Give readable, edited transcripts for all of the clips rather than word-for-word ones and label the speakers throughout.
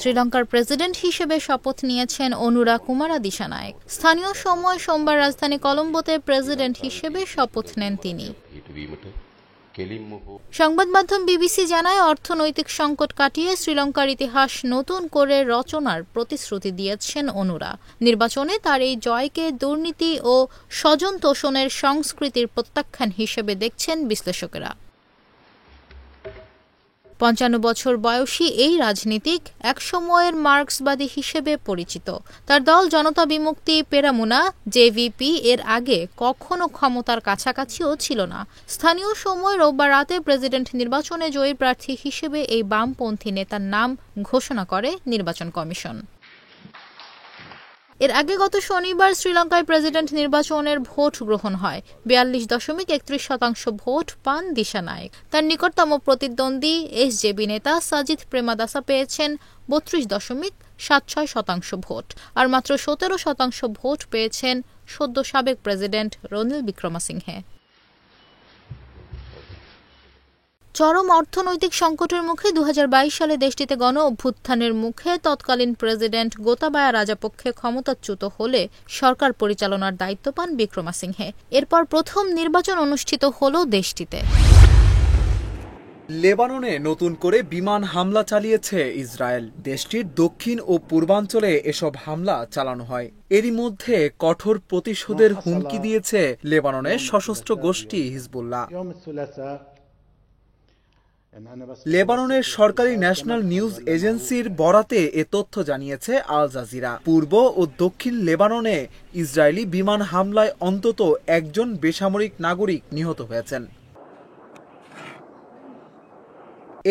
Speaker 1: শ্রীলঙ্কার প্রেসিডেন্ট হিসেবে শপথ নিয়েছেন অনুরা কুমারা দিশানায়েক। স্থানীয় সময় সোমবার রাজধানী কলম্বোতে প্রেসিডেন্ট হিসেবে শপথ নেন তিনি। সংবাদ মাধ্যম বিবিসি জানায়, অর্থনৈতিক সংকট কাটিয়ে শ্রীলঙ্কার ইতিহাস নতুন করে রচনার প্রতিশ্রুতি দিয়েছেন অনুরা। নির্বাচনে তার এই জয়কে দুর্নীতি ও স্বজন তোষণের সংস্কৃতির প্রত্যাখ্যান হিসেবে দেখছেন বিশ্লেষকেরা। ৫৫ বছর বয়সী এই রাজনীতিক একসময়ের মার্ক্সবাদী হিসেবে পরিচিত। তার দল জনতা বিমুক্তি পেরামুনা জেভিপি এর আগে কখনো ক্ষমতার কাছাকাছিও ছিল না। স্থানীয় সময় রোববার রাতে প্রেসিডেন্ট নির্বাচনে জয়ী প্রার্থী হিসেবে এই বামপন্থী নেতার নাম ঘোষণা করে নির্বাচন কমিশন। এর আগে গত শনিবার শ্রীলঙ্কায় প্রেসিডেন্ট নির্বাচনের ভোট গ্রহণ হয়। ৪২.৩১% ভোট পান দিশানায়েক। তার নিকটতম প্রতিদ্বন্দ্বী এসজেবি নেতা সাজিদ প্রেমাদাসা পেয়েছেন ৩২.৭৬% ভোট, আর মাত্র ১৭% ভোট পেয়েছেন সদ্য সাবেক প্রেসিডেন্ট রনিল বিক্রমাসিংহে। চরম অর্থনৈতিক সংকটের মুখে ২০২২ সালে দেশটিতে গণ অভ্যুত্থানের মুখে তৎকালীন প্রেসিডেন্ট গোতাবায়া রাজাপক্ষে ক্ষমতাচ্যুত হলে সরকার পরিচালনার দায়িত্ব পান বিক্রমাসিংহে। এরপর প্রথম নির্বাচন অনুষ্ঠিত হল দেশটিতে।
Speaker 2: লেবাননে নতুন করে বিমান হামলা চালিয়েছে ইসরায়েল। দেশটির দক্ষিণ ও পূর্বাঞ্চলে এসব হামলা চালানো হয়। এরই মধ্যে কঠোর প্রতিশোধের হুমকি দিয়েছে লেবাননের সশস্ত্র গোষ্ঠী হিজবুল্লাহ। লেবাননের সরকারি ন্যাশনাল নিউজ এজেন্সির বরাতে এ তথ্য জানিয়েছে আল জাজিরা। পূর্ব ও দক্ষিণ লেবাননে ইসরায়েলি বিমান হামলায় অন্তত একজন বেসামরিক নাগরিক নিহত হয়েছেন।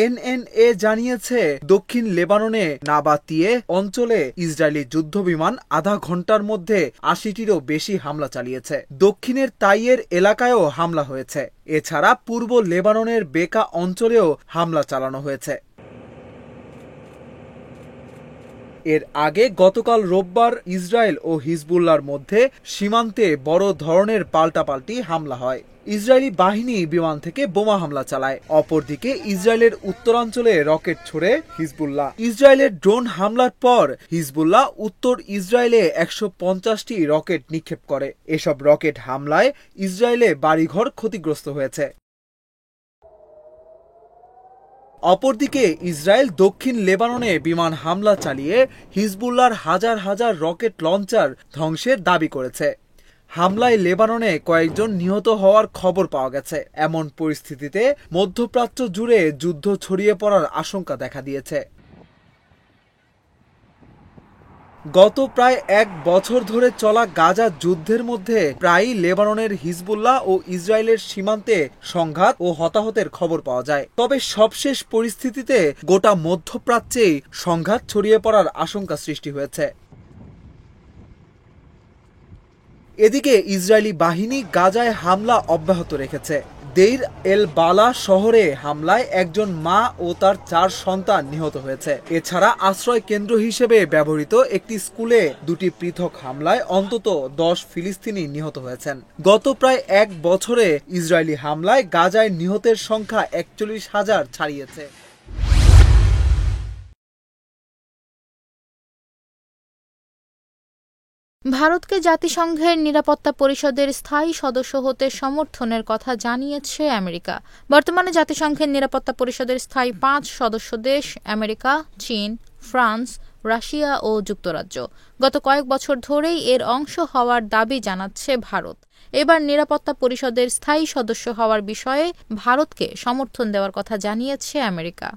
Speaker 2: এনএনএ জানিয়েছে, দক্ষিণ লেবাননে নাবাতিয়ে অঞ্চলে ইসরায়েলি যুদ্ধবিমান আধা ঘন্টার মধ্যে ৮০টিরও বেশি হামলা চালিয়েছে। দক্ষিণের তাইয়ের এলাকায়ও হামলা হয়েছে। এছাড়া পূর্ব লেবাননের বেকা অঞ্চলেও হামলা চালানো হয়েছে। এর আগে গতকাল রোববার ইসরায়েল ও হিজবুল্লাহর মধ্যে সীমান্তে বড় ধরনের পাল্টাপাল্টি হামলা হয়। ইসরায়েলি বাহিনী বিমান থেকে বোমা হামলা চালায়। অপরদিকে ইসরায়েলের উত্তরাঞ্চলে রকেট ছোড়ে হিজবুল্লাহ। ইসরায়েলের ড্রোন হামলার পর হিজবুল্লাহ উত্তর ইসরায়েলে ১৫০টি রকেট নিক্ষেপ করে। এসব রকেট হামলায় ইসরায়েলে বাড়িঘর ক্ষতিগ্রস্ত হয়েছে। অপরদিকে ইসরায়েল দক্ষিণ লেবাননে বিমান হামলা চালিয়ে হিজবুল্লাহর হাজার হাজার রকেট লঞ্চার ধ্বংসের দাবি করেছে। হামলায় লেবাননে কয়েকজন নিহত হওয়ার খবর পাওয়া গেছে। এমন পরিস্থিতিতে মধ্যপ্রাচ্য জুড়ে যুদ্ধ ছড়িয়ে পড়ার আশঙ্কা দেখা দিয়েছে। গত প্রায় ১ বছর ধরে চলা গাজা যুদ্ধের মধ্যে প্রায়ই লেবাননের হিজবুল্লাহ ও ইসরায়েলের সীমান্তে সংঘাত ও হতাহতের খবর পাওয়া যায়। তবে সবশেষ পরিস্থিতিতে গোটা মধ্যপ্রাচ্যেই সংঘাত ছড়িয়ে পড়ার আশঙ্কা সৃষ্টি হয়েছে। এদিকে ইসরায়েলি বাহিনী গাজায় হামলা অব্যাহত রেখেছে। দেইর এল বালা শহরে হামলায় একজন মা ও তার ৪ সন্তান নিহত হয়েছে। এছাড়া আশ্রয় কেন্দ্র হিসেবে ব্যবহৃত একটি স্কুলে ২টি পৃথক হামলায় অন্তত ১০ ফিলিস্তিনি নিহত হয়েছেন। গত প্রায় ১ বছরে ইসরায়েলি হামলায় গাজায় নিহতের সংখ্যা ৪১,০০০ ছাড়িয়েছে।
Speaker 1: ভারতকে জাতিসংঘের নিরাপত্তা পরিষদের স্থায়ী সদস্য হতে সমর্থনের কথা জানিয়েছে আমেরিকা। বর্তমানে জাতিসংঘের নিরাপত্তা পরিষদের স্থায়ী ৫ সদস্য দেশ আমেরিকা, চীন, ফ্রান্স, রাশিয়া ও যুক্তরাজ্য। গত কয়েক বছর ধরেই এর অংশ হওয়ার দাবি জানাচ্ছে ভারত। এবার নিরাপত্তা পরিষদের স্থায়ী সদস্য হওয়ার বিষয়ে ভারতকে সমর্থন দেওয়ার কথা জানিয়েছে আমেরিকা।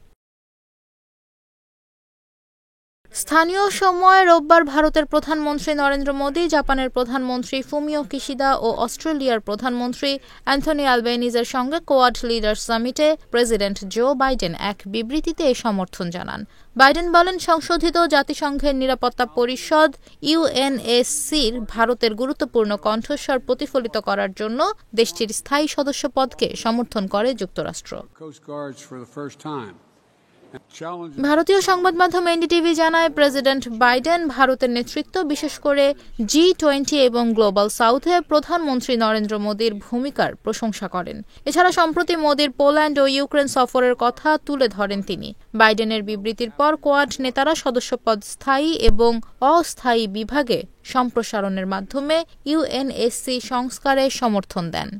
Speaker 1: স্থানীয় সময় রোববার ভারতের প্রধানমন্ত্রী নরেন্দ্র মোদি, জাপানের প্রধানমন্ত্রী ফুমিও কিশিদা ও অস্ট্রেলিয়ার প্রধানমন্ত্রী অ্যান্থনি অ্যালবেনিজের সঙ্গে কোয়াড লিডার্স সামিটে প্রেসিডেন্ট জো বাইডেন এক বিবৃতিতে এ সমর্থন জানান। বাইডেন বলেন, সংশোধিত জাতিসংঘের নিরাপত্তা পরিষদ ইউএনএসসির ভারতের গুরুত্বপূর্ণ কণ্ঠস্বর প্রতিফলিত করার জন্য দেশটির স্থায়ী সদস্য পদকে সমর্থন করে যুক্তরাষ্ট্র। ভারতীয় সংবাদ মাধ্যম এনডিটিভি জানায়, প্রেসিডেন্ট বাইডেন ভারতের নেতৃত্ব, বিশেষ করে G20 এবং গ্লোবাল সাউথে প্রধানমন্ত্রী নরেন্দ্র মোদীর ভূমিকার প্রশংসা করেন। এছাড়া সম্প্রতি মোদীর পোল্যান্ড ও ইউক্রেন সফরের কথা তুলে ধরেন তিনি। বাইডেনের বিবৃতির পর কোয়াড নেতারা সদস্যপদ স্থায়ী এবং অস্থায়ী বিভাগে সম্প্রসারণের মাধ্যমে UNSC সংস্কারে সমর্থন দেন।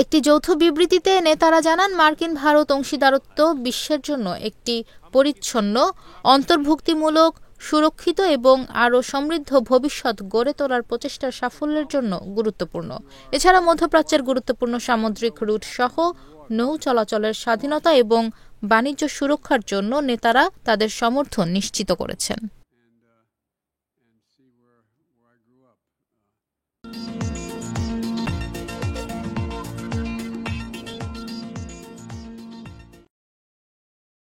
Speaker 1: একটি যৌথ বিবৃতিতে নেতারা জানান, মার্কিন ভারত অংশীদারত্ব বিশ্বের জন্য একটি পরিচ্ছন্ন, অন্তর্ভুক্তিমূলক, সুরক্ষিত এবং আরও সমৃদ্ধ ভবিষ্যৎ গড়ে তোলার প্রচেষ্টার সাফল্যের জন্য গুরুত্বপূর্ণ। এছাড়া মধ্যপ্রাচ্যের গুরুত্বপূর্ণ সামুদ্রিক রুট সহ নৌ চলাচলের স্বাধীনতা এবং বাণিজ্য সুরক্ষার জন্য নেতারা তাদের সমর্থন নিশ্চিত করেছেন।